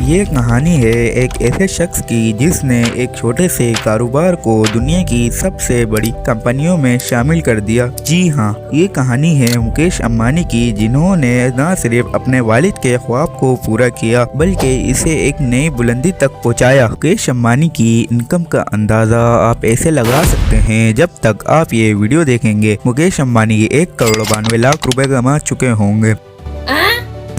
ये कहानी है एक ऐसे शख्स की जिसने एक छोटे से कारोबार को दुनिया की सबसे बड़ी कंपनियों में शामिल कर दिया। जी हाँ, ये कहानी है मुकेश अंबानी की, जिन्होंने न सिर्फ अपने वालिद के ख्वाब को पूरा किया बल्कि इसे एक नई बुलंदी तक पहुंचाया। मुकेश अंबानी की इनकम का अंदाजा आप ऐसे लगा सकते हैं जब तक आप ये वीडियो देखेंगे। मुकेश अंबानी 1,92,00,000 रुपए कमा चुके होंगे।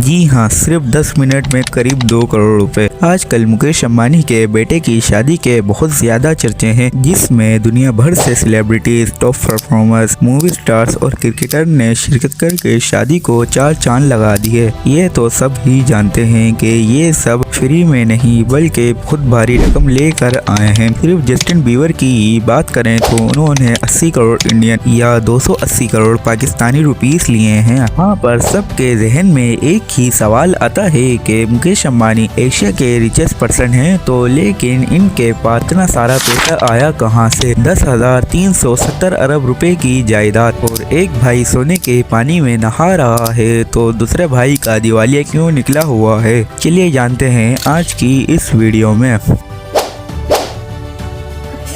जी हाँ, सिर्फ 10 मिनट में करीब 2 करोड़ रुपए। आजकल मुकेश अंबानी के बेटे की शादी के बहुत ज्यादा चर्चे हैं, जिसमें दुनिया भर से celebrities, top performers, movie stars और क्रिकेटर ने शिरकत करके शादी को 4 चांद लगा दिए। ये तो सब ही जानते हैं कि ये सब फ्री में नहीं बल्कि बहुत भारी रकम लेकर आए हैं। सिर्फ जस्टिन बीबर की बात करें तो उन्होंने 80 करोड़ इंडियन या 280 करोड़ पाकिस्तानी रुपीस लिए हैं। यहाँ पर सबके जहन में एक ही सवाल आता है कि मुकेश अंबानी एशिया के रिचेस्ट पर्सन हैं, तो लेकिन इनके पास इतना सारा पैसा आया कहां से? 10,370 अरब रुपए की जायदाद, और एक भाई सोने के पानी में नहा रहा है तो दूसरे भाई का दिवालिया क्यों निकला हुआ है? चलिए जानते हैं आज की इस वीडियो में।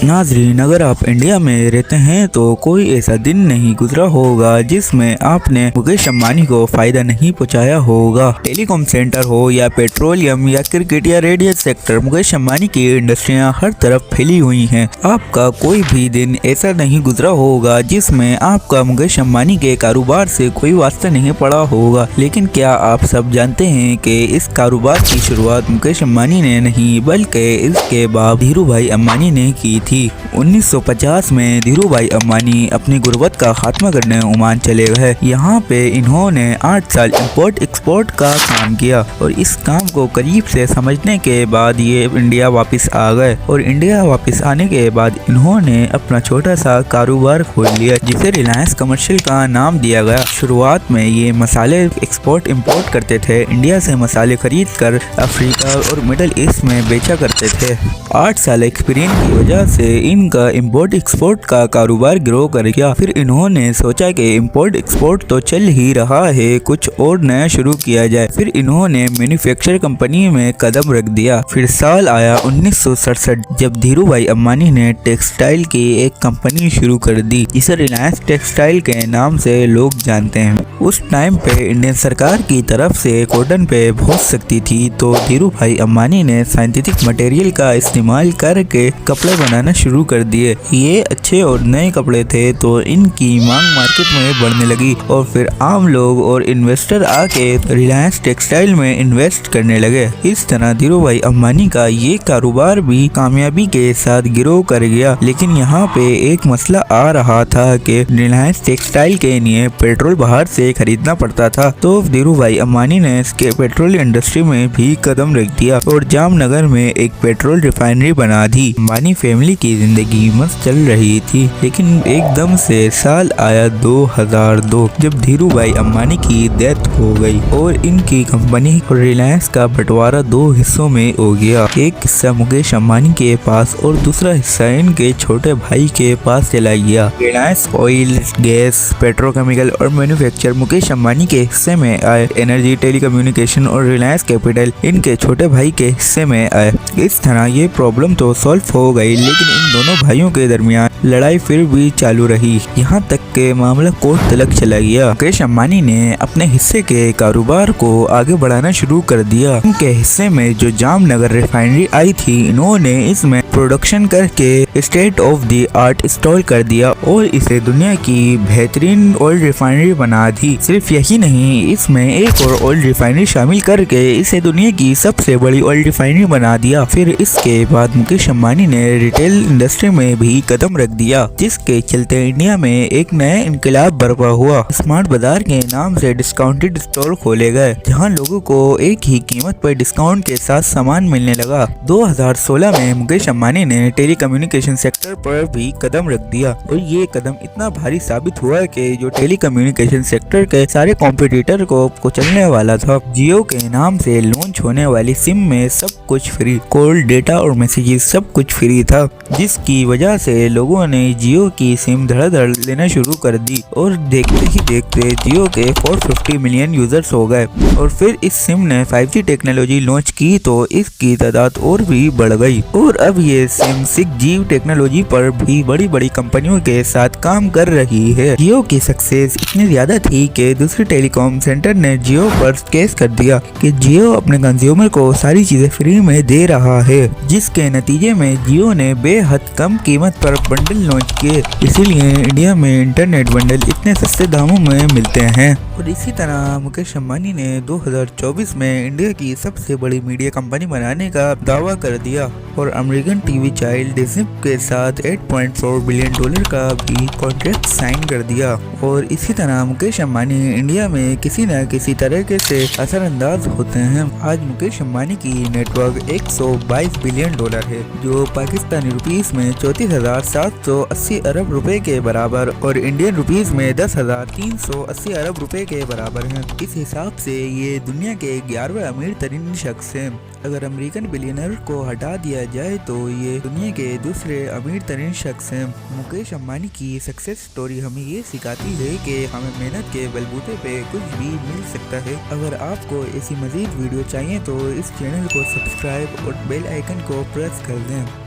नाज़रीन, अगर आप इंडिया में रहते हैं तो कोई ऐसा दिन नहीं गुजरा होगा जिसमें आपने मुकेश अंबानी को फायदा नहीं पहुंचाया होगा। टेलीकॉम सेक्टर हो या पेट्रोलियम या क्रिकेट या रेडियो सेक्टर, मुकेश अंबानी की इंडस्ट्रियां हर तरफ फैली हुई हैं। आपका कोई भी दिन ऐसा नहीं गुजरा होगा जिसमें आपका मुकेश अंबानी के कारोबार से कोई वास्ता नहीं पड़ा होगा। लेकिन क्या आप सब जानते हैं कि इस कारोबार की शुरुआत मुकेश अंबानी ने नहीं बल्कि इसके बाप धीरू भाई अंबानी ने की थी। 1950 में धीरू भाई अंबानी अपनी गुर्बत का खात्मा करने ओमान चले गए। यहाँ पे इन्होंने 8 साल इंपोर्ट एक्सपोर्ट का काम किया और इस काम को करीब से समझने के बाद ये इंडिया वापस आ गए। और इंडिया वापस आने के बाद इन्होंने अपना छोटा सा कारोबार खोल लिया जिसे रिलायंस कमर्शियल का नाम दिया गया। शुरुआत में ये मसाले एक्सपोर्ट इंपोर्ट करते थे, इंडिया से मसाले खरीद कर अफ्रीका और मिडल ईस्ट में बेचा करते थे। 8 साल एक्सपीरियंस की वजह से इनका इंपोर्ट एक्सपोर्ट का कारोबार ग्रो कर गया। फिर इन्होंने सोचा कि इंपोर्ट एक्सपोर्ट तो चल ही रहा है, कुछ और नया शुरू किया जाए। फिर इन्होंने मैन्युफैक्चर कंपनी में कदम रख दिया। फिर साल आया 1967 जब धीरू भाई अंबानी ने टेक्सटाइल की एक कंपनी शुरू कर दी जिसे रिलायंस टेक्सटाइल के नाम से लोग जानते हैं। उस टाइम पे इंडियन सरकार की तरफ से कॉटन पे बहुत सख्ती थी, तो धीरू भाई अंबानी ने साइंथेटिक मटेरियल का इस्तेमाल करके कपड़े बनाना शुरू कर दिए। ये अच्छे और नए कपड़े थे तो इनकी मांग मार्केट में बढ़ने लगी और फिर आम लोग और इन्वेस्टर आके रिलायंस टेक्सटाइल में इन्वेस्ट करने लगे। इस तरह धीरू भाई अंबानी का ये कारोबार भी कामयाबी के साथ ग्रो कर गया। लेकिन यहाँ पे एक मसला आ रहा था कि रिलायंस टेक्सटाइल के लिए पेट्रोल बाहर से खरीदना पड़ता था, तो धीरू भाई अंबानी ने इसके पेट्रोल इंडस्ट्री में भी कदम रख दिया और जामनगर में एक पेट्रोल रिफाइनरी बना दी। अंबानी फैमिली की जिंदगी मस्त चल रही थी, लेकिन एकदम से साल आया 2002 जब धीरू भाई अंबानी की डेथ हो गई और इनकी कंपनी और रिलायंस का बंटवारा 2 हिस्सों में हो गया। एक हिस्सा मुकेश अंबानी के पास और दूसरा हिस्सा इनके छोटे भाई के पास चला गया। रिलायंस ऑयल, गैस, पेट्रोकेमिकल और मैन्युफैक्चर मुकेश अंबानी के हिस्से में आए। एनर्जी, टेलीकम्युनिकेशन और रिलायंस कैपिटल इनके छोटे भाई के हिस्से में आए। इस तरह ये प्रॉब्लम तो सॉल्व हो गई, लेकिन इन दोनों भाइयों के दरमियान लड़ाई फिर भी चालू रही। यहाँ तक के मामला कोर्ट तक चला गया। मुकेश अंबानी ने अपने हिस्से के कारोबार को आगे बढ़ाना शुरू कर दिया। उनके हिस्से में जो जामनगर रिफाइनरी आई थी, इन्होंने इसमें प्रोडक्शन करके state of the art install कर दिया और इसे दुनिया की बेहतरीन ऑयल रिफाइनरी बना दी। सिर्फ यही नहीं, इसमें एक और ऑयल रिफाइनरी शामिल करके इसे दुनिया की सबसे बड़ी ऑयल रिफाइनरी बना दिया। फिर इसके बाद मुकेश अंबानी ने रिटेल इंडस्ट्री में भी कदम रख दिया, जिसके चलते इंडिया में एक नया इनकलाब बर्पा हुआ। स्मार्ट बाजार के नाम से डिस्काउंटेड स्टोर खोले गए, जहां लोगों को एक ही कीमत पर डिस्काउंट के साथ सामान मिलने लगा। 2016 में मुकेश अंबानी ने टेलीकम्युनिकेशन सेक्टर पर भी कदम रख दिया और ये कदम इतना भारी साबित हुआ कि जो टेलीकम्युनिकेशन सेक्टर के सारे कॉम्पिटिटर को चलने वाला था, जियो के नाम से लॉन्च लॉन्च होने वाली सिम में सब कुछ फ्री, कॉल, डेटा और मैसेजेस सब कुछ फ्री था, जिसकी वजह से लोगों ने जियो की सिम धड़ाधड़ लेना शुरू कर दी और देखते ही देखते जियो के 450 मिलियन यूजर्स हो गए। और फिर इस सिम ने 5G टेक्नोलॉजी लॉन्च की तो इसकी तादाद और भी बढ़ गई और अब ये सिम 6G टेक्नोलॉजी पर भी बड़ी बड़ी कंपनियों के साथ काम कर रही है। जियो की सक्सेस इतनी ज्यादा थी कि दूसरे टेलीकॉम सेंटर ने जियो पर केस कर दिया कि जियो अपने कंज्यूमर को सारी चीजें फ्री में दे रहा है, जिसके नतीजे में जियो ने बेहद कम कीमत पर बंडल लॉन्च किए। इसीलिए इंडिया में इंटरनेट बंडल इतने सस्ते दामों में मिलते हैं। और इसी तरह मुकेश अंबानी ने 2024 में इंडिया की सबसे बड़ी मीडिया कंपनी बनाने का दावा कर दिया और अमेरिकन टीवी चाइल्ड डिज्नी के साथ $8.4 बिलियन का भी कॉन्ट्रैक्ट साइन कर दिया। और इसी तरह मुकेश अंबानी इंडिया में किसी न किसी तरीके से असरअंदाज होते हैं। आज मुकेश अंबानी की नेटवर्क $122 बिलियन है, जो पाकिस्तानी रुपीस में 34,780 अरब रुपए के बराबर और इंडियन रुपीस में 10,380 अरब रुपए के बराबर है। इस हिसाब से ये दुनिया के 11वें अमीर तरीन शख्स हैं। अगर अमेरिकन बिलियनर को हटा दिया जाए तो ये दुनिया के दूसरे अमीर तरीन शख्स हैं। मुकेश अंबानी की सक्सेस स्टोरी हमें ये सिखाती है कि हमें मेहनत के बलबूते पे कुछ भी मिल सकता है। अगर आपको ऐसी मजीद वीडियो चाहिए तो इस चैनल को सब्सक्राइब और बेल आइकन को प्रेस कर दें।